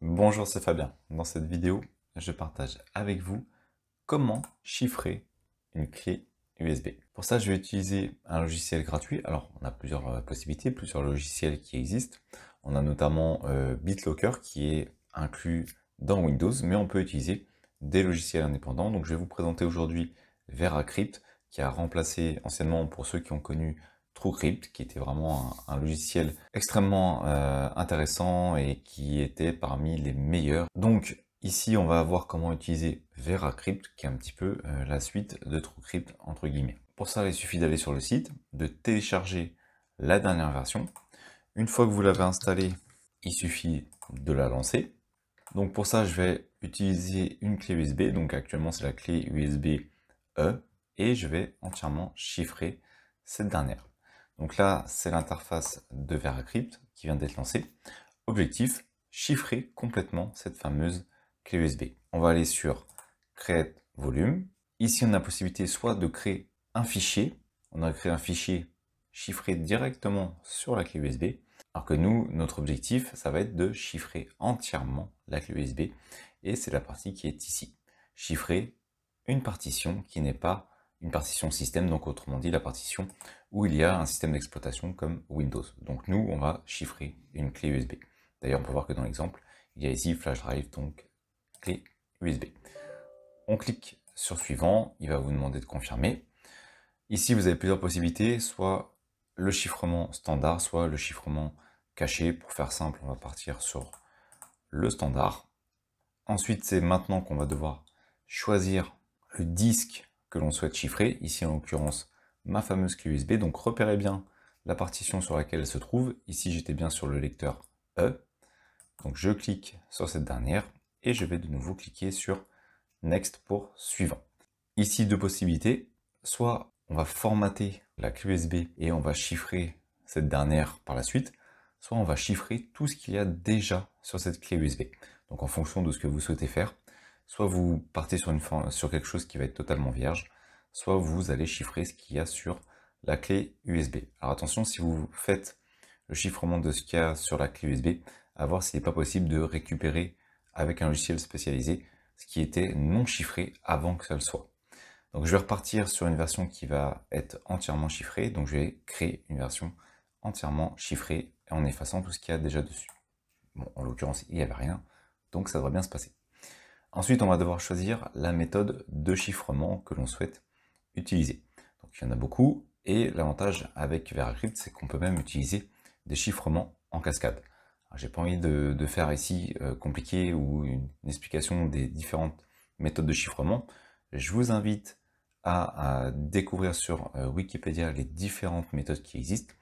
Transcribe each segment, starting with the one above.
Bonjour, c'est Fabien. Dans cette vidéo, je partage avec vous comment chiffrer une clé USB. Pour ça, je vais utiliser un logiciel gratuit. Alors, on a plusieurs possibilités, plusieurs logiciels qui existent. On a notamment BitLocker qui est inclus dans Windows, mais on peut utiliser des logiciels indépendants. Donc, je vais vous présenter aujourd'hui VeraCrypt qui a remplacé anciennement, pour ceux qui ont connu, TrueCrypt, qui était vraiment un logiciel extrêmement intéressant et qui était parmi les meilleurs. Donc ici, on va voir comment utiliser VeraCrypt, qui est un petit peu la suite de TrueCrypt entre guillemets. Pour ça, il suffit d'aller sur le site, de télécharger la dernière version. Une fois que vous l'avez installée, il suffit de la lancer. Donc pour ça, je vais utiliser une clé USB. Donc actuellement, c'est la clé USB-E et je vais entièrement chiffrer cette dernière. Donc là, c'est l'interface de VeraCrypt qui vient d'être lancée. Objectif, chiffrer complètement cette fameuse clé USB. On va aller sur Create Volume. Ici, on a la possibilité soit de créer un fichier. On a créé un fichier chiffré directement sur la clé USB. Alors que nous, notre objectif, ça va être de chiffrer entièrement la clé USB. Et c'est la partie qui est ici. Chiffrer une partition qui n'est pas une partition système, donc autrement dit la partition où il y a un système d'exploitation comme Windows. Donc nous, on va chiffrer une clé USB. D'ailleurs, on peut voir que dans l'exemple, il y a ici flash drive, donc clé USB. On clique sur suivant, il va vous demander de confirmer. Ici, vous avez plusieurs possibilités, soit le chiffrement standard, soit le chiffrement caché. Pour faire simple, on va partir sur le standard. Ensuite, c'est maintenant qu'on va devoir choisir le disque que l'on souhaite chiffrer, ici en l'occurrence ma fameuse clé USB, donc repérez bien la partition sur laquelle elle se trouve, ici j'étais bien sur le lecteur E, donc je clique sur cette dernière, et je vais de nouveau cliquer sur Next pour suivant. Ici deux possibilités, soit on va formater la clé USB et on va chiffrer cette dernière par la suite, soit on va chiffrer tout ce qu'il y a déjà sur cette clé USB. Donc en fonction de ce que vous souhaitez faire, soit vous partez sur quelque chose qui va être totalement vierge, soit vous allez chiffrer ce qu'il y a sur la clé USB. Alors attention, si vous faites le chiffrement de ce qu'il y a sur la clé USB, à voir s'il n'est pas possible de récupérer avec un logiciel spécialisé ce qui était non chiffré avant que ça le soit. Donc je vais repartir sur une version qui va être entièrement chiffrée, donc je vais créer une version entièrement chiffrée en effaçant tout ce qu'il y a déjà dessus. Bon, en l'occurrence, il n'y avait rien, donc ça devrait bien se passer. Ensuite, on va devoir choisir la méthode de chiffrement que l'on souhaite utiliser. Donc il y en a beaucoup, et l'avantage avec VeraCrypt, c'est qu'on peut même utiliser des chiffrements en cascade. J'ai pas envie de faire ici compliqué ou une explication des différentes méthodes de chiffrement. Je vous invite à découvrir sur Wikipédia les différentes méthodes qui existent.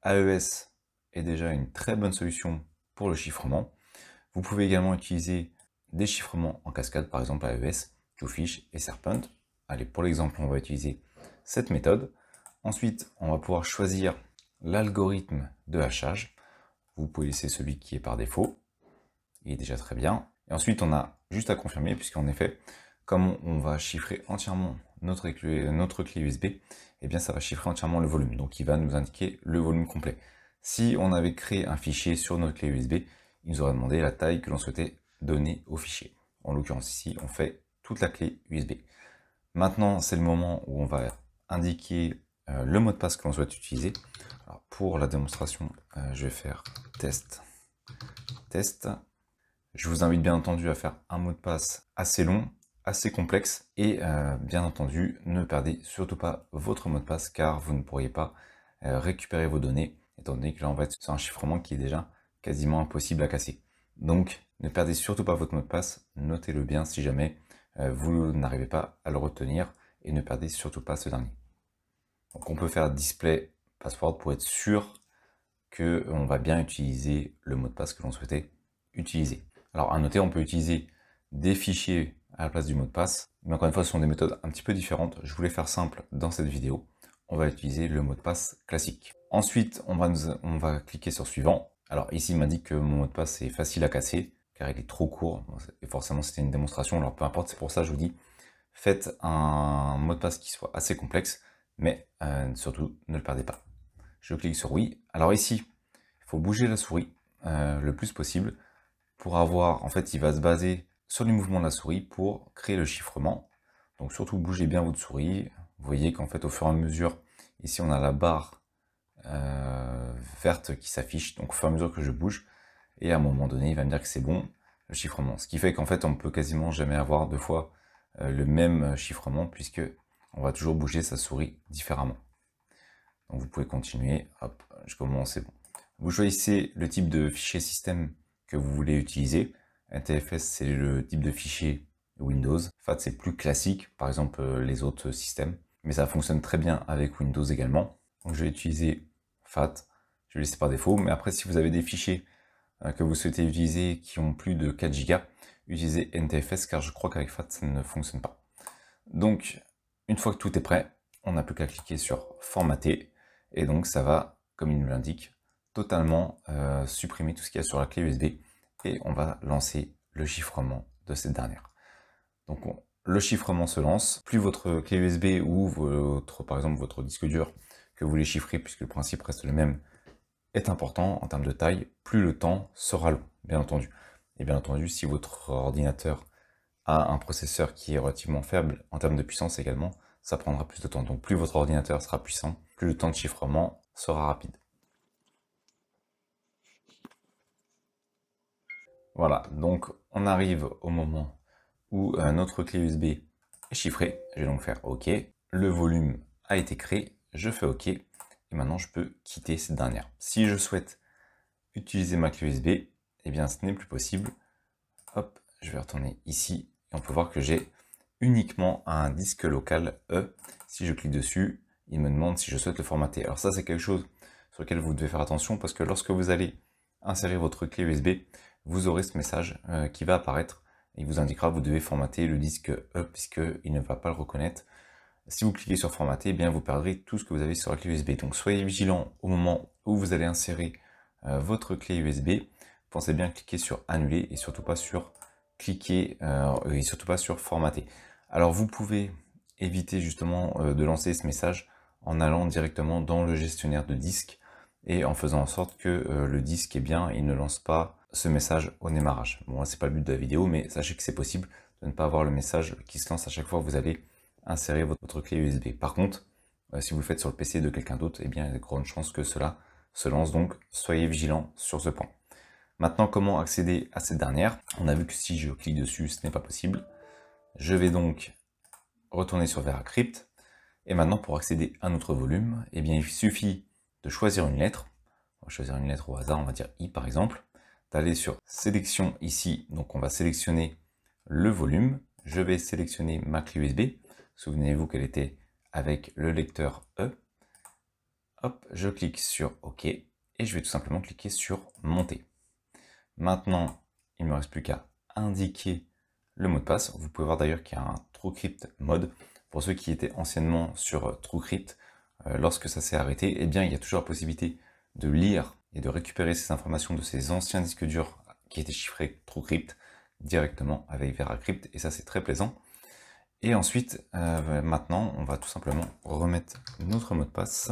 AES est déjà une très bonne solution pour le chiffrement. Vous pouvez également utiliser des chiffrements en cascade, par exemple AES, Qfish et Serpent. Allez, pour l'exemple, on va utiliser cette méthode. Ensuite, on va pouvoir choisir l'algorithme de hachage. Vous pouvez laisser celui qui est par défaut. Il est déjà très bien. Et ensuite, on a juste à confirmer, puisqu'en effet, comme on va chiffrer entièrement notre clé USB, eh bien ça va chiffrer entièrement le volume. Donc il va nous indiquer le volume complet. Si on avait créé un fichier sur notre clé USB, il nous aurait demandé la taille que l'on souhaitait donner au fichier. En l'occurrence ici, on fait toute la clé USB. Maintenant, c'est le moment où on va indiquer le mot de passe que l'on souhaite utiliser. Alors, pour la démonstration, je vais faire test. Je vous invite bien entendu à faire un mot de passe assez long, assez complexe, et bien entendu, ne perdez surtout pas votre mot de passe car vous ne pourriez pas récupérer vos données, étant donné que là on va être sur un chiffrement qui est déjà quasiment impossible à casser. Donc ne perdez surtout pas votre mot de passe, notez-le bien si jamais vous n'arrivez pas à le retenir, et ne perdez surtout pas ce dernier. Donc on peut faire display password pour être sûr qu'on va bien utiliser le mot de passe que l'on souhaitait utiliser. Alors à noter, on peut utiliser des fichiers à la place du mot de passe, mais encore une fois, ce sont des méthodes un petit peu différentes. Je voulais faire simple dans cette vidéo. On va utiliser le mot de passe classique. Ensuite, on va cliquer sur suivant. Alors ici, il m'indique que mon mot de passe est facile à casser, car il est trop court, et forcément c'était une démonstration, alors peu importe, c'est pour ça que je vous dis, faites un mot de passe qui soit assez complexe, mais surtout, ne le perdez pas. Je clique sur oui. Alors ici, il faut bouger la souris le plus possible. pour avoir, en fait, il va se baser sur les mouvements de la souris pour créer le chiffrement. Donc surtout, bougez bien votre souris. Vous voyez qu'en fait, au fur et à mesure, ici, on a la barre verte qui s'affiche. Donc au fur et à mesure que je bouge, et à un moment donné, il va me dire que c'est bon, le chiffrement. Ce qui fait qu'en fait, on peut quasiment jamais avoir deux fois le même chiffrement, puisque on va toujours bouger sa souris différemment. Donc vous pouvez continuer, hop, je commence, c'est bon. Vous choisissez le type de fichier système que vous voulez utiliser. NTFS, c'est le type de fichier Windows. FAT, c'est plus classique, par exemple les autres systèmes. Mais ça fonctionne très bien avec Windows également. Donc je vais utiliser FAT, je vais laisser par défaut. Mais après, si vous avez des fichiers que vous souhaitez utiliser qui ont plus de 4 Go, utilisez NTFS, car je crois qu'avec FAT, ça ne fonctionne pas. Donc, une fois que tout est prêt, on n'a plus qu'à cliquer sur formater. Et donc ça va, comme il nous l'indique, totalement supprimer tout ce qu'il y a sur la clé USB et on va lancer le chiffrement de cette dernière. Donc le chiffrement se lance, plus votre clé USB ou par exemple votre disque dur que vous voulez chiffrer, puisque le principe reste le même, est important en termes de taille, plus le temps sera long, bien entendu. Et bien entendu, si votre ordinateur a un processeur qui est relativement faible en termes de puissance également, ça prendra plus de temps. Donc plus votre ordinateur sera puissant, plus le temps de chiffrement sera rapide. Voilà, donc on arrive au moment où notre clé USB est chiffrée. Je vais donc faire OK. Le volume a été créé, je fais OK. Et maintenant, je peux quitter cette dernière. Si je souhaite utiliser ma clé USB, eh bien, ce n'est plus possible. Hop, je vais retourner ici. Et on peut voir que j'ai uniquement un disque local E. Si je clique dessus, il me demande si je souhaite le formater. Alors ça, c'est quelque chose sur lequel vous devez faire attention parce que lorsque vous allez insérer votre clé USB, vous aurez ce message qui va apparaître. Il vous indiquera que vous devez formater le disque E puisqu'il ne va pas le reconnaître. Si vous cliquez sur formater, eh bien vous perdrez tout ce que vous avez sur la clé USB. Donc soyez vigilant au moment où vous allez insérer votre clé USB. Pensez bien à cliquer sur annuler et surtout pas sur cliquer et surtout pas sur formater. Alors vous pouvez éviter justement de lancer ce message en allant directement dans le gestionnaire de disque et en faisant en sorte que le disque, eh bien, il ne lance pas ce message au démarrage. Bon, là, c'est pas le but de la vidéo, mais sachez que c'est possible de ne pas avoir le message qui se lance à chaque fois que vous allez insérer votre clé USB. Par contre, si vous le faites sur le PC de quelqu'un d'autre, eh bien, il y a de grandes chances que cela se lance, donc soyez vigilant sur ce point. Maintenant, comment accéder à cette dernière? On a vu que si je clique dessus, ce n'est pas possible. Je vais donc retourner sur VeraCrypt. Et maintenant, pour accéder à notre volume, eh bien, il suffit de choisir une lettre. On va choisir une lettre au hasard, on va dire I par exemple. D'aller sur sélection ici, donc on va sélectionner le volume. Je vais sélectionner ma clé USB. Souvenez-vous qu'elle était avec le lecteur E. Hop, je clique sur OK et je vais tout simplement cliquer sur monter. Maintenant, il ne me reste plus qu'à indiquer le mot de passe. Vous pouvez voir d'ailleurs qu'il y a un TrueCrypt mode. Pour ceux qui étaient anciennement sur TrueCrypt, lorsque ça s'est arrêté, eh bien, il y a toujours la possibilité de lire et de récupérer ces informations de ces anciens disques durs qui étaient chiffrés TrueCrypt directement avec VeraCrypt, et ça c'est très plaisant. Et ensuite, maintenant, on va tout simplement remettre notre mot de passe.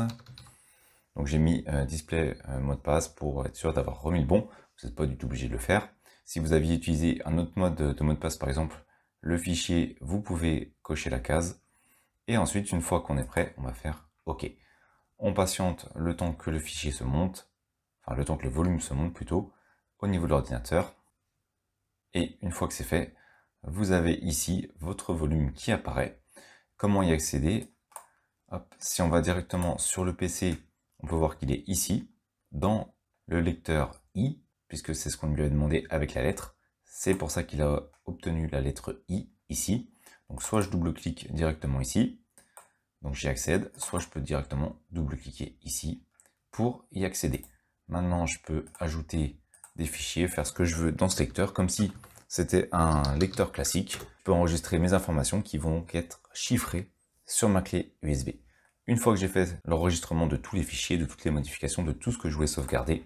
Donc j'ai mis display mot de passe pour être sûr d'avoir remis le bon. Vous n'êtes pas du tout obligé de le faire. Si vous aviez utilisé un autre mode de mot de passe, par exemple le fichier, vous pouvez cocher la case. Et ensuite, une fois qu'on est prêt, on va faire OK. On patiente le temps que le fichier se monte, enfin le temps que le volume se monte plutôt, au niveau de l'ordinateur. Et une fois que c'est fait, vous avez ici votre volume qui apparaît. Comment y accéder? Hop, si on va directement sur le PC, on peut voir qu'il est ici, dans le lecteur I, puisque c'est ce qu'on lui a demandé avec la lettre. C'est pour ça qu'il a obtenu la lettre I ici. Donc soit je double-clique directement ici, donc j'y accède, soit je peux directement double-cliquer ici pour y accéder. Maintenant, je peux ajouter des fichiers, faire ce que je veux dans ce lecteur, comme si c'était un lecteur classique. Je peux enregistrer mes informations qui vont être chiffrées sur ma clé USB. Une fois que j'ai fait l'enregistrement de tous les fichiers, de toutes les modifications, de tout ce que je voulais sauvegarder,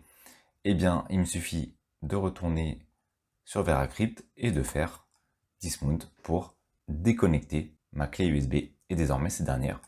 eh bien, il me suffit de retourner sur VeraCrypt et de faire dismount pour déconnecter ma clé USB, et désormais cette dernière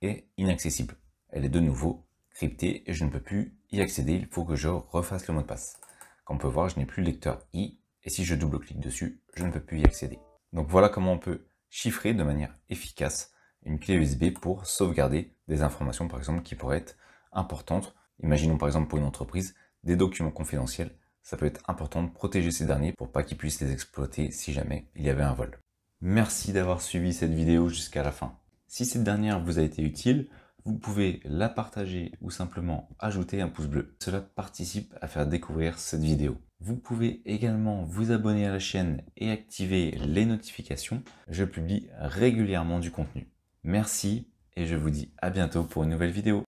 est inaccessible. Elle est de nouveau cryptée et je ne peux plus y accéder, il faut que je refasse le mot de passe. Comme on peut voir, je n'ai plus le lecteur I Et si je double-clique dessus, je ne peux plus y accéder. Donc voilà comment on peut chiffrer de manière efficace une clé USB pour sauvegarder des informations, par exemple, qui pourraient être importantes. Imaginons par exemple pour une entreprise, des documents confidentiels. Ça peut être important de protéger ces derniers pour pas qu'ils puissent les exploiter si jamais il y avait un vol. Merci d'avoir suivi cette vidéo jusqu'à la fin. Si cette dernière vous a été utile, vous pouvez la partager ou simplement ajouter un pouce bleu. Cela participe à faire découvrir cette vidéo. Vous pouvez également vous abonner à la chaîne et activer les notifications. Je publie régulièrement du contenu. Merci et je vous dis à bientôt pour une nouvelle vidéo.